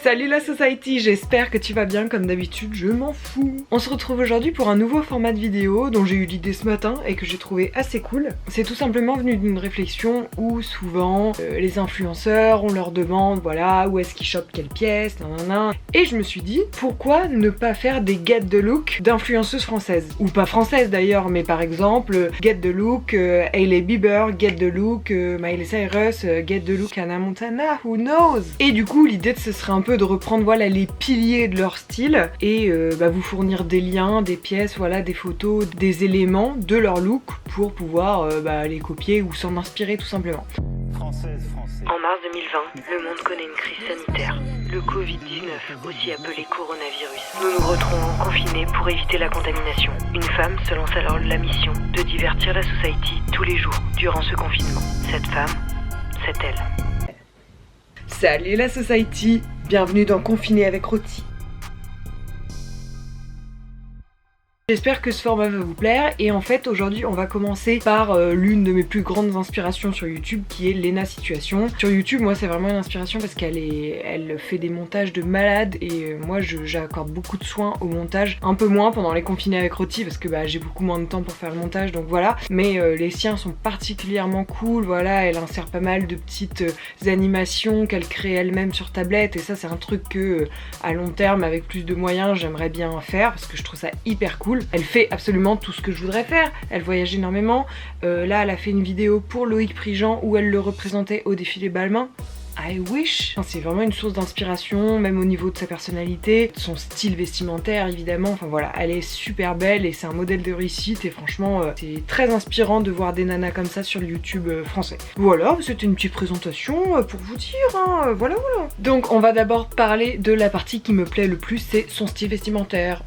Salut la society, j'espère que tu vas bien comme d'habitude, je m'en fous. On se retrouve aujourd'hui pour un nouveau format de vidéo dont j'ai eu l'idée ce matin et que j'ai trouvé assez cool. C'est tout simplement venu d'une réflexion où souvent les influenceurs, on leur demande voilà où est-ce qu'ils chopent quelle pièce, nanana. Et je me suis dit pourquoi ne pas faire des get the look d'influenceuses françaises. Ou pas françaises d'ailleurs, mais par exemple get the look Hailey Bieber, get the look Miley Cyrus, get the look Hannah Montana, who knows. Et du coup l'idée ce serait un peu de reprendre voilà les piliers de leur style et vous fournir des liens, des pièces, voilà des photos, des éléments de leur look pour pouvoir les copier ou s'en inspirer tout simplement. En mars 2020, le monde connaît une crise sanitaire, le Covid-19, aussi appelé coronavirus. Nous nous retrouvons confinés pour éviter la contamination. Une femme se lance alors la mission de divertir la society tous les jours durant ce confinement. Cette femme, c'est elle. Salut la society, bienvenue dans Confiné avec Roti. J'espère que ce format va vous plaire et en fait aujourd'hui on va commencer par l'une de mes plus grandes inspirations sur YouTube qui est Lena Situation. Sur YouTube moi c'est vraiment une inspiration parce elle fait des montages de malade et moi j'accorde beaucoup de soins au montage, un peu moins pendant les confinés avec Roti parce que j'ai beaucoup moins de temps pour faire le montage donc voilà, mais les siens sont particulièrement cool, voilà, elle insère pas mal de petites animations qu'elle crée elle-même sur tablette et ça c'est un truc que à long terme avec plus de moyens j'aimerais bien faire parce que je trouve ça hyper cool. Elle fait absolument tout ce que je voudrais faire, elle voyage énormément, là elle a fait une vidéo pour Loïc Prigent où elle le représentait au défilé Balmain. I wish. C'est vraiment une source d'inspiration, même au niveau de sa personnalité, de son style vestimentaire évidemment, enfin voilà, elle est super belle et c'est un modèle de réussite et franchement c'est très inspirant de voir des nanas comme ça sur le YouTube français. Voilà, c'était une petite présentation pour vous dire, hein, voilà. Donc on va d'abord parler de la partie qui me plaît le plus, c'est son style vestimentaire.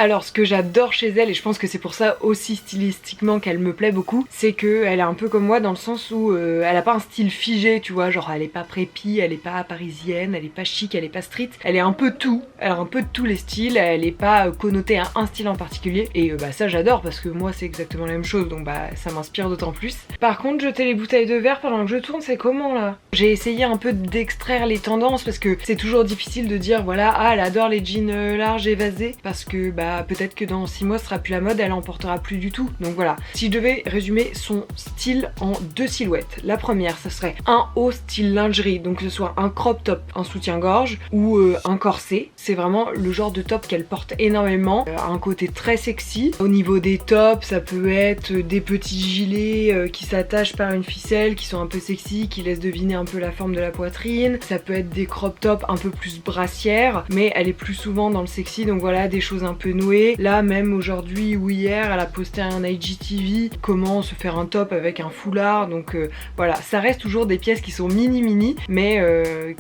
Alors ce que j'adore chez elle, et je pense que c'est pour ça aussi stylistiquement qu'elle me plaît beaucoup, c'est qu'elle est un peu comme moi dans le sens où elle a pas un style figé, tu vois, genre elle est pas préppy, elle est pas parisienne, elle est pas chic, elle est pas street, elle est un peu tout, elle a un peu de tous les styles, elle est pas connotée à un style en particulier, et ça j'adore parce que moi c'est exactement la même chose, donc ça m'inspire d'autant plus. Par contre jeter les bouteilles de verre pendant que je tourne, c'est comment là? J'ai essayé un peu d'extraire les tendances parce que c'est toujours difficile de dire voilà, ah elle adore les jeans larges évasés parce que peut-être que dans 6 mois ce sera plus la mode, elle en portera plus du tout. Donc voilà, si je devais résumer son style en 2 silhouettes, la première ce serait un haut style lingerie, donc que ce soit un crop top, un soutien-gorge ou un corset. C'est vraiment le genre de top qu'elle porte énormément, un côté très sexy. Au niveau des tops, ça peut être des petits gilets qui s'attachent par une ficelle, qui sont un peu sexy, qui laissent deviner un peu la forme de la poitrine. Ça peut être des crop tops un peu plus brassière, mais elle est plus souvent dans le sexy, donc voilà, des choses un peu nouées. Là même aujourd'hui ou hier elle a posté un IGTV comment se faire un top avec un foulard, donc voilà, ça reste toujours des pièces qui sont mini mais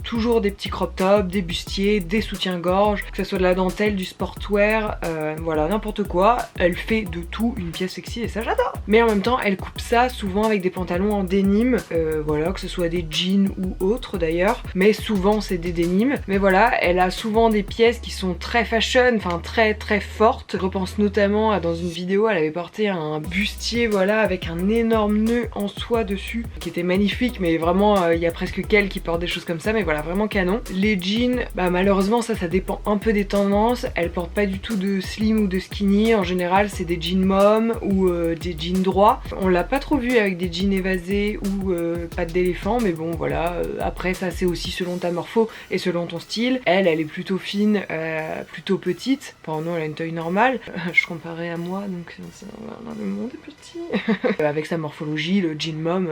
toujours des petits crop tops, des bustiers, des soutiens-gorge, que ce soit de la dentelle, du sportwear, voilà, n'importe quoi. Elle fait de tout une pièce sexy et ça j'adore. Mais en même temps elle coupe ça souvent avec des pantalons en dénime, voilà, que ce soit des jeans ou autres d'ailleurs, mais souvent c'est des dénimes. Mais voilà, elle a souvent des pièces qui sont très fashion, enfin très forte. Je repense notamment à dans une vidéo, elle avait porté un bustier voilà avec un énorme nœud en soie dessus qui était magnifique, mais vraiment il y a presque qu'elle qui porte des choses comme ça, mais voilà, vraiment canon. Les jeans, malheureusement ça dépend un peu des tendances, elle porte pas du tout de slim ou de skinny, en général c'est des jeans mom ou des jeans droits. On l'a pas trop vu avec des jeans évasés ou pattes d'éléphant, mais bon voilà, après ça c'est aussi selon ta morpho et selon ton style. Elle est plutôt fine, plutôt petite, enfin non elle a une taille normale, je comparais à moi donc le monde est petit. Avec sa morphologie, le jean mom,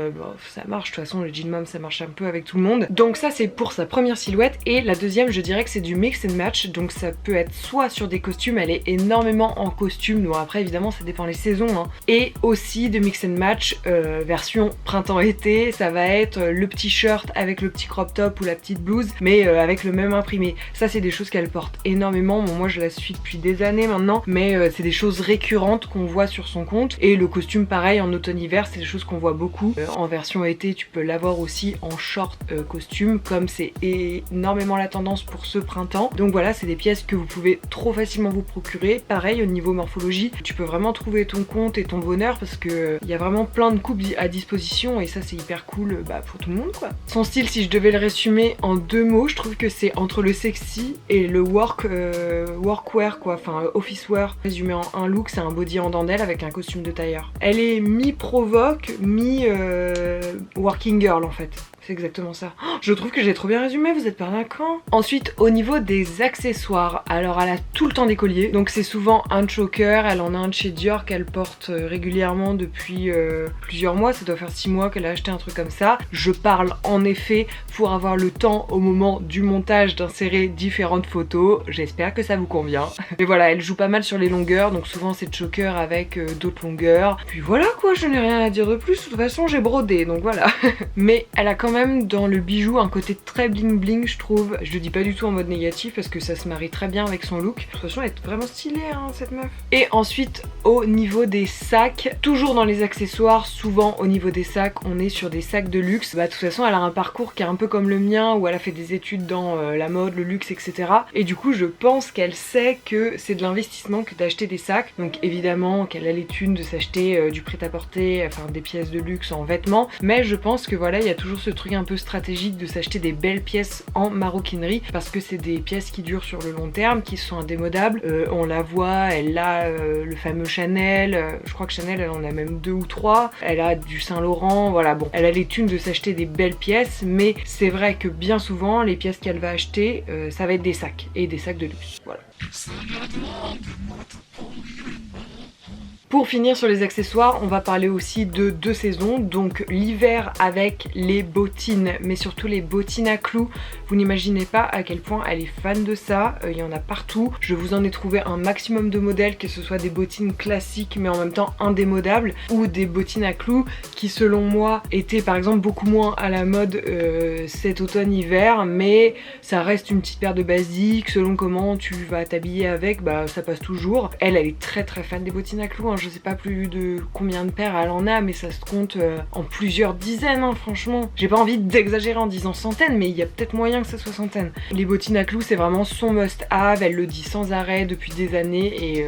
ça marche, de toute façon le jean mom ça marche un peu avec tout le monde. Donc ça c'est pour sa première silhouette, et la deuxième je dirais que c'est du mix and match, donc ça peut être soit sur des costumes, elle est énormément en costume, bon après évidemment ça dépend les saisons, hein. Et aussi de mix and match version printemps-été, ça va être le petit shirt avec le petit crop top ou la petite blouse, mais avec le même imprimé. Ça c'est des choses qu'elle porte énormément, bon, moi je la suis depuis des années maintenant, mais c'est des choses récurrentes qu'on voit sur son compte. Et le costume pareil en automne-hiver, c'est des choses qu'on voit beaucoup. En version été, tu peux l'avoir aussi en short costume, comme c'est énormément la tendance pour ce printemps. Donc voilà, c'est des pièces que vous pouvez trop facilement vous procurer. Pareil au niveau morphologie, tu peux vraiment trouver ton compte et ton bonheur parce que il y a vraiment plein de coupes à disposition et ça c'est hyper cool pour tout le monde quoi. Son style, si je devais le résumer en 2 mots, je trouve que c'est entre le sexy et le workwear quoi, enfin office wear. Résumé en un look, c'est un body en dentelle avec un costume de tailleur. Elle est mi-provoque, mi-working girl en fait. C'est exactement ça. Oh, je trouve que j'ai trop bien résumé, vous êtes pas d'accord? Ensuite, au niveau des accessoires, alors elle a tout le temps des colliers. Donc c'est souvent un choker, elle en a un de chez Dior qu'elle porte régulièrement depuis plusieurs mois. Ça doit faire 6 mois qu'elle a acheté un truc comme ça. Je parle en effet pour avoir le temps au moment du montage d'insérer différentes photos. J'espère que ça vous convient. Mais voilà, elle joue pas mal sur les longueurs, donc souvent c'est choker avec d'autres longueurs. Puis voilà quoi, je n'ai rien à dire de plus. De toute façon, j'ai brodé, donc voilà. Mais elle a quand même dans le bijou un côté très bling bling, je trouve. Je le dis pas du tout en mode négatif parce que ça se marie très bien avec son look. De toute façon, elle est vraiment stylée hein, cette meuf. Et ensuite au niveau des sacs, toujours dans les accessoires, souvent au niveau des sacs on est sur des sacs de luxe. De toute façon elle a un parcours qui est un peu comme le mien où elle a fait des études dans la mode, le luxe, etc. Et du coup je pense qu'elle sait que c'est de l'investissement que d'acheter des sacs. Donc évidemment qu'elle a les thunes de s'acheter du prêt-à-porter, enfin des pièces de luxe en vêtements. Mais je pense que voilà, il y a toujours ce truc un peu stratégique de s'acheter des belles pièces en maroquinerie parce que c'est des pièces qui durent sur le long terme, qui sont indémodables. On la voit, elle a le fameux Chanel, je crois que Chanel elle en a même 2 ou 3, elle a du Saint Laurent, voilà bon. Elle a les thunes de s'acheter des belles pièces, mais c'est vrai que bien souvent les pièces qu'elle va acheter ça va être des sacs et des sacs de luxe, voilà. Pour finir sur les accessoires, on va parler aussi de 2 saisons, donc l'hiver avec les bottines, mais surtout les bottines à clous. Vous n'imaginez pas à quel point elle est fan de ça, il y en a partout. Je vous en ai trouvé un maximum de modèles, que ce soit des bottines classiques mais en même temps indémodables, ou des bottines à clous qui selon moi étaient par exemple beaucoup moins à la mode cet automne-hiver, mais ça reste une petite paire de basiques, selon comment tu vas t'habiller avec, ça passe toujours. Elle est très fan des bottines à clous, hein. Je sais pas plus de combien de paires elle en a, mais ça se compte en plusieurs dizaines hein, franchement. J'ai pas envie d'exagérer en disant centaines, mais il y a peut-être moyen que ça soit centaines. Les bottines à clous c'est vraiment son must-have, elle le dit sans arrêt depuis des années et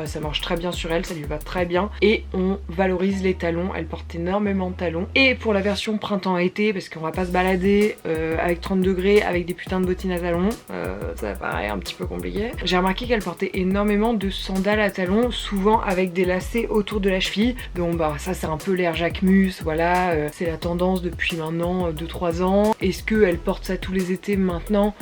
ça marche très bien sur elle, ça lui va très bien. Et on valorise les talons, elle porte énormément de talons. Et pour la version printemps-été, parce qu'on va pas se balader avec 30 degrés avec des putains de bottines à talons, ça paraît un petit peu compliqué. J'ai remarqué qu'elle portait énormément de sandales à talons, souvent avec des lacets autour de la cheville. Donc ça c'est un peu l'air Jacquemus, voilà, c'est la tendance depuis maintenant 2-3 ans. Est-ce qu'elle porte ça tous les étés maintenant?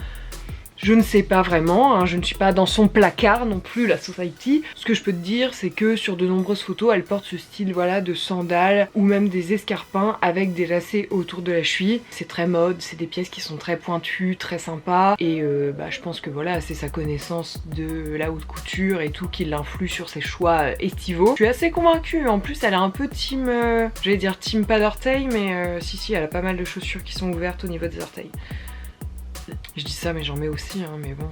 Je ne sais pas vraiment, hein, je ne suis pas dans son placard non plus, la Society. Ce que je peux te dire, c'est que sur de nombreuses photos, elle porte ce style voilà, de sandales ou même des escarpins avec des lacets autour de la cheville. C'est très mode, c'est des pièces qui sont très pointues, très sympas. Et je pense que voilà, c'est sa connaissance de la haute couture et tout qui l'influe sur ses choix estivaux. Je suis assez convaincue, en plus elle a un peu team, j'allais dire team pas d'orteils, mais si, elle a pas mal de chaussures qui sont ouvertes au niveau des orteils. Je dis ça mais j'en mets aussi hein, mais bon,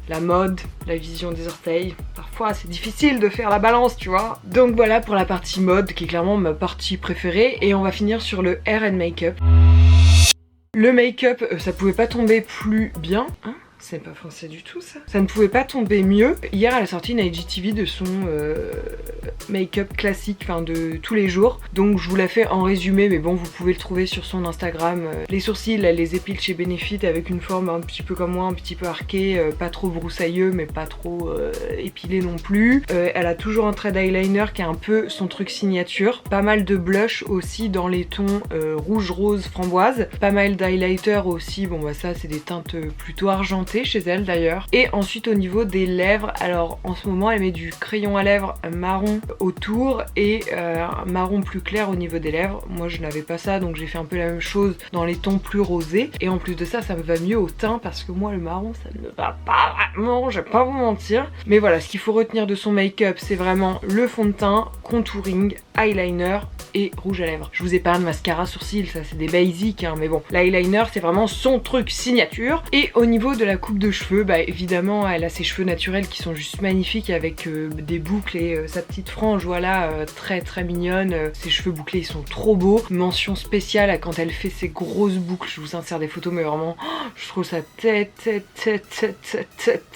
la mode, la vision des orteils, parfois c'est difficile de faire la balance tu vois. Donc voilà pour la partie mode qui est clairement ma partie préférée et on va finir sur le hair and make-up. Le make-up ça pouvait pas tomber plus bien hein. C'est pas français du tout ça. Ça ne pouvait pas tomber mieux. Hier elle a sorti une IGTV de son make-up classique, enfin de tous les jours. Donc je vous la fais en résumé, mais bon vous pouvez le trouver sur son Instagram. Les sourcils elle les épile chez Benefit avec une forme un petit peu comme moi, un petit peu arquée, pas trop broussailleux mais pas trop épilé non plus. Elle a toujours un trait d'eyeliner qui est un peu son truc signature. Pas mal de blush aussi dans les tons rouge, rose, framboise. Pas mal d'highlighter aussi, bon ça c'est des teintes plutôt argentées chez elle d'ailleurs. Et ensuite au niveau des lèvres, alors en ce moment elle met du crayon à lèvres marron autour et un marron plus clair au niveau des lèvres. Moi je n'avais pas ça donc j'ai fait un peu la même chose dans les tons plus rosés. Et en plus de ça, ça me va mieux au teint parce que moi le marron ça ne me va pas vraiment, je vais pas vous mentir. Mais voilà, ce qu'il faut retenir de son make-up c'est vraiment le fond de teint, contouring, eyeliner, et rouge à lèvres. Je vous épargne mascara, sourcils, ça c'est des basiques hein, mais bon, l'eyeliner c'est vraiment son truc signature. Et au niveau de la coupe de cheveux, bah évidemment elle a ses cheveux naturels qui sont juste magnifiques avec des boucles et sa petite frange, voilà, très très mignonne. Ses cheveux bouclés ils sont trop beaux. Mention spéciale à quand elle fait ses grosses boucles, je vous insère des photos mais vraiment je trouve ça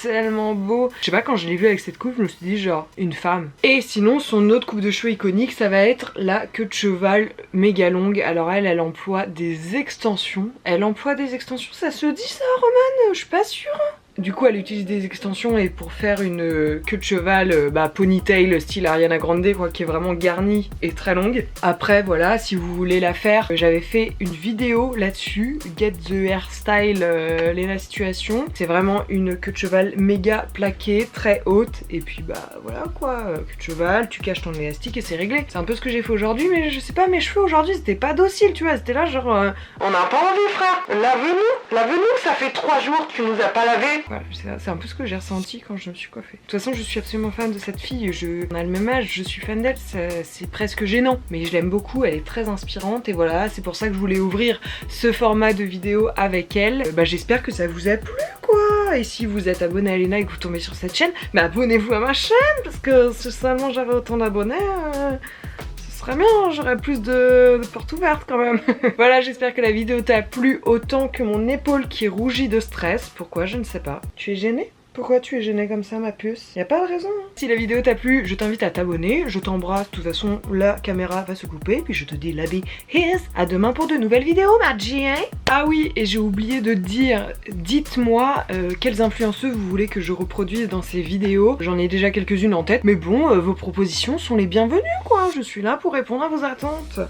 tellement beau. Je sais pas, quand je l'ai vu avec cette coupe je me suis dit genre une femme. Et sinon son autre coupe de cheveux iconique ça va être la queue de cheval méga longue. Alors elle emploie des extensions. Elle emploie des extensions, ça se dit ça Romane? Je suis pas sûre. Du coup elle utilise des extensions et pour faire une queue de cheval ponytail style Ariana Grande quoi, qui est vraiment garnie et très longue. Après voilà, si vous voulez la faire, j'avais fait une vidéo là-dessus, Get the Hairstyle Lena Situation. C'est vraiment une queue de cheval méga plaquée, très haute et puis bah voilà quoi, queue de cheval, tu caches ton élastique et c'est réglé. C'est un peu ce que j'ai fait aujourd'hui mais je sais pas, mes cheveux aujourd'hui c'était pas docile tu vois, c'était là genre on n'a pas envie frère, lave-nous, ça fait 3 jours que tu nous as pas lavé. Voilà, c'est un peu ce que j'ai ressenti quand je me suis coiffée. De toute façon, je suis absolument fan de cette fille. On a le même âge, je suis fan d'elle. C'est presque gênant. Mais je l'aime beaucoup, elle est très inspirante. Et voilà, c'est pour ça que je voulais ouvrir ce format de vidéo avec elle. J'espère que ça vous a plu, quoi. Et si vous êtes abonné à Lena et que vous tombez sur cette chaîne, abonnez-vous à ma chaîne. Parce que si seulement j'avais autant d'abonnés... Très bien, j'aurais plus de portes ouvertes quand même. Voilà, j'espère que la vidéo t'a plu autant que mon épaule qui rougit de stress. Pourquoi? Je ne sais pas. Tu es gênée? Pourquoi tu es gênée comme ça ma puce? Y a pas de raison hein. Si la vidéo t'a plu, je t'invite à t'abonner. Je t'embrasse, de toute façon la caméra va se couper. Puis je te dis la bise. À demain pour de nouvelles vidéos Margie hein. Ah oui, et j'ai oublié de dire, dites-moi quels influenceurs vous voulez que je reproduise dans ces vidéos. J'en ai déjà quelques-unes en tête. Mais bon, vos propositions sont les bienvenues quoi. Je suis là pour répondre à vos attentes.